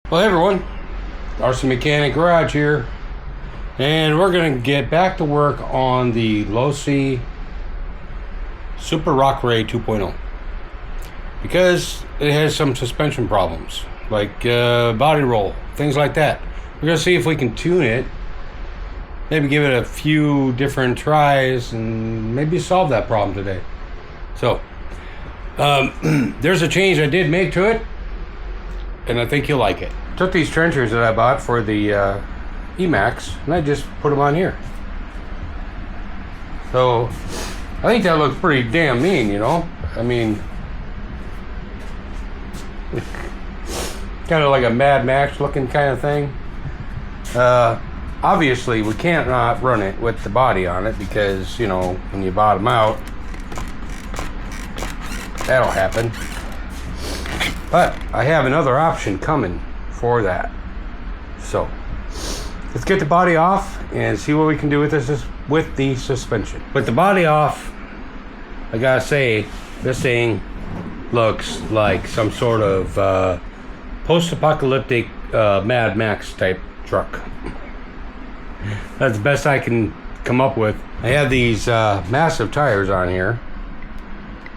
Well, hey everyone, Losi Mechanic Garage here, and we're going to get back to work on the Losi Baja Rey 2.0 because it has some suspension problems, like body roll, things like that. We're going to see if we can tune it, maybe give it a few different tries, and maybe solve that problem today. So, there's a change I did make to it, and I think you'll like it. Took these trenchers that I bought for the Emax, and I just put them on here. So I think that looks pretty damn mean, you know. I mean, kind of like a Mad Max looking kind of thing. Obviously, we can't not run it with the body on it because, you know, when you bottom out, that'll happen. But I have another option coming for that. So let's get the body off and see what we can do with this with the suspension. With the body off, I gotta say, this thing looks like some sort of post-apocalyptic Mad Max type truck. That's the best I can come up with. I have these massive tires on here,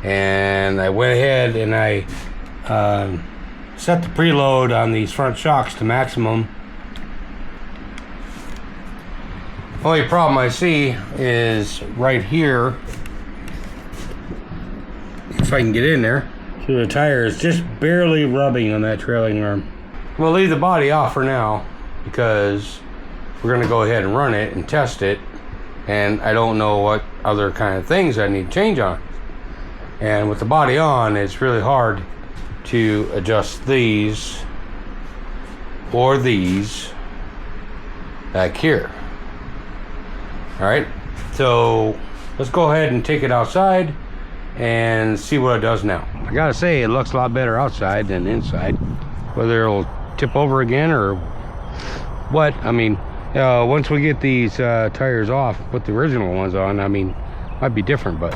and I went ahead and I set the preload on these front shocks to maximum. Only problem I see is right here. If I can get in there. So the tire is just barely rubbing on that trailing arm. We'll leave the body off for now because we're going to go ahead and run it and test it, and I don't know what other kind of things I need to change on. And with the body on, it's really hard to adjust these or these back here. Alright, so let's go ahead and take it outside and see what it does now. I gotta say, it looks a lot better outside than inside. Whether it'll tip over again or what, I mean, once we get these tires off, put the original ones on, I mean, might be different, but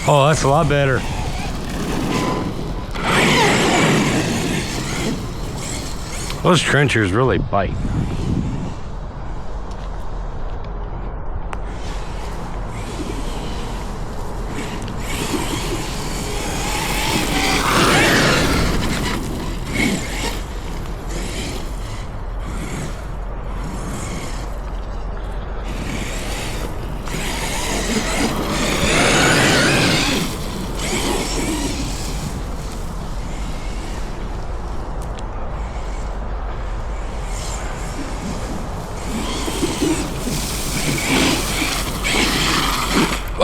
oh, that's a lot better. Those trenchers really bite.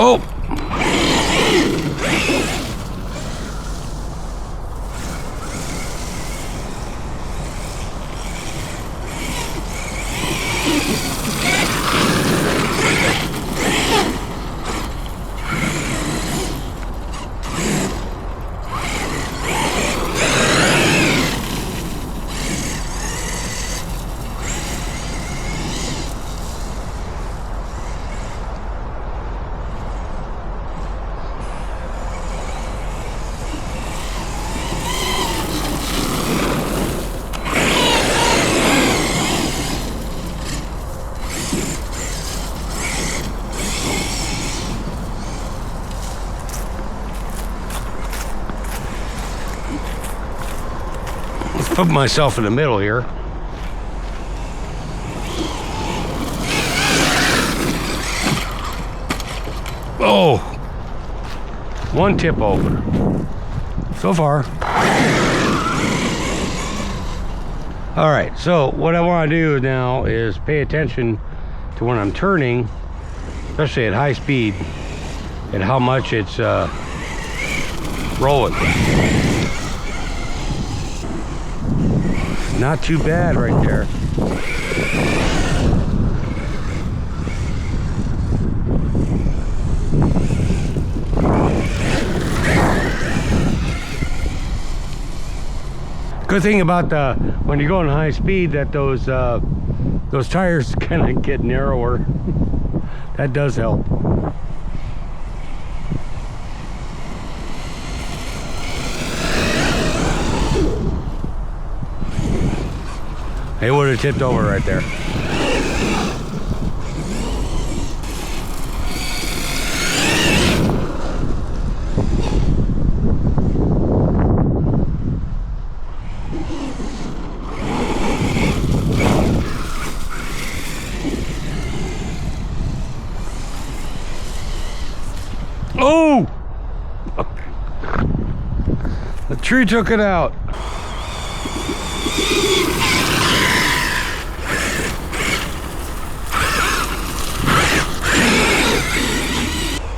Oh! Put myself in the middle here. Oh, one tip over so far. All right, so what I want to do now is pay attention to when I'm turning, especially at high speed, and how much it's rolling. Not too bad right there. Good thing about when you're going high speed that those tires kind of get narrower. That does help. It would have tipped over right there. Oh! The tree took it out.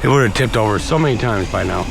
It would have tipped over so many times by now.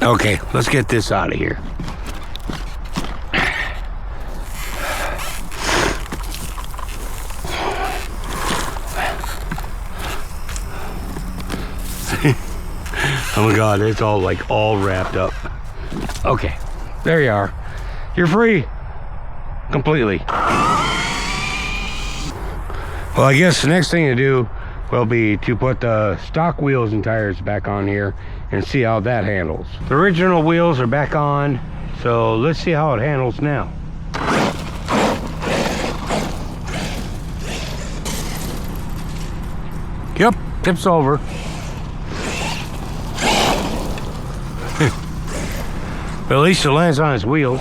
Okay, let's get this out of here. Oh my God, it's all like all wrapped up. Okay, there you are. You're free. Completely. Well, I guess the next thing to do will be to put the stock wheels and tires back on here and see how that handles. The original wheels are back on, so let's see how it handles now. Yep, tips over. But at least it lands on its wheels.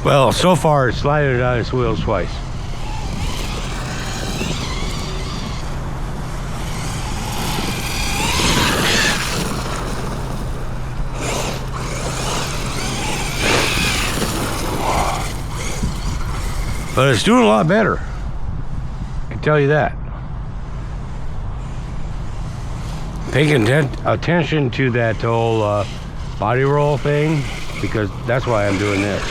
Well, so far it's slided on its wheels twice. But it's doing a lot better. I can tell you that. Paying attention to that whole body roll thing, because that's why I'm doing this.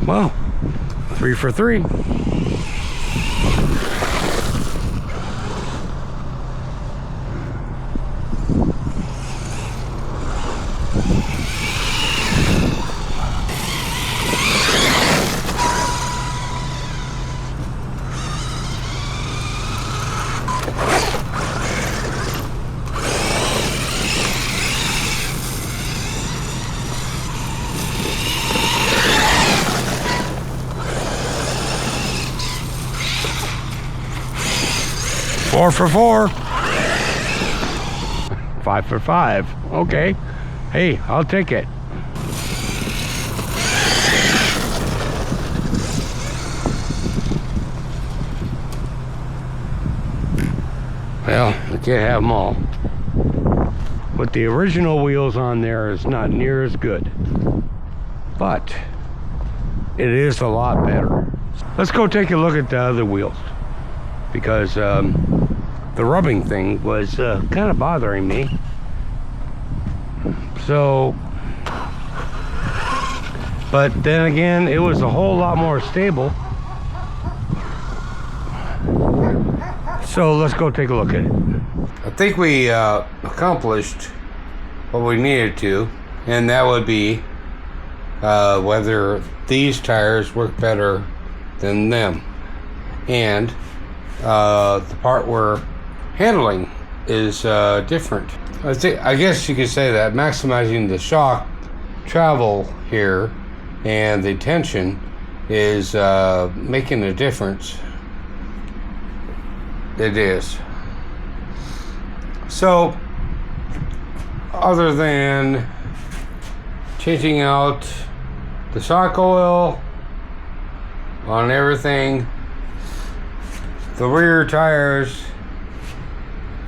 Well, 3 for 3. Four for 4. 5 for 5. Okay. Hey, I'll take it. Well, I can't have them all. But the original wheels on there is not near as good. But it is a lot better. Let's go take a look at the other wheels, because the rubbing thing was kind of bothering me. So, but then again, it was a whole lot more stable. So let's go take a look at it. I think we accomplished what we needed to, and that would be whether these tires work better than them, and the part where handling is different. I guess you could say that maximizing the shock travel here and the tension is making a difference. It is. So, other than changing out the shock oil on everything, the rear tires,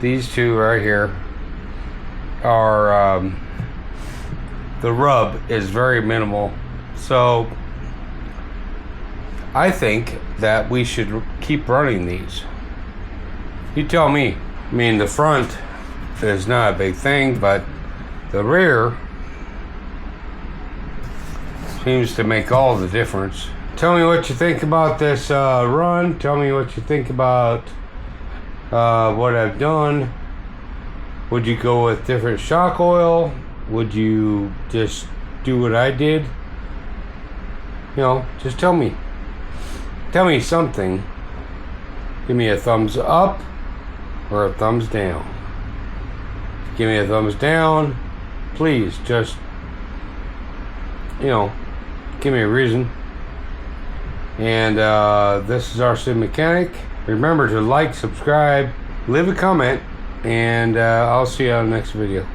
these two right here, are the rub is very minimal. So I think that we should keep running these. You tell me. I mean, the front is not a big thing, but the rear seems to make all the difference. Tell me what you think about this run. Tell me what you think about what I've done. Would you go with different shock oil? Would you just do what I did? You know, just tell me. Tell me something. Give me a thumbs up or a thumbs down. Give me a thumbs down. Please, just, you know, give me a reason. And this is RC Mechanic. Remember to like, subscribe, leave a comment, and I'll see you on the next video.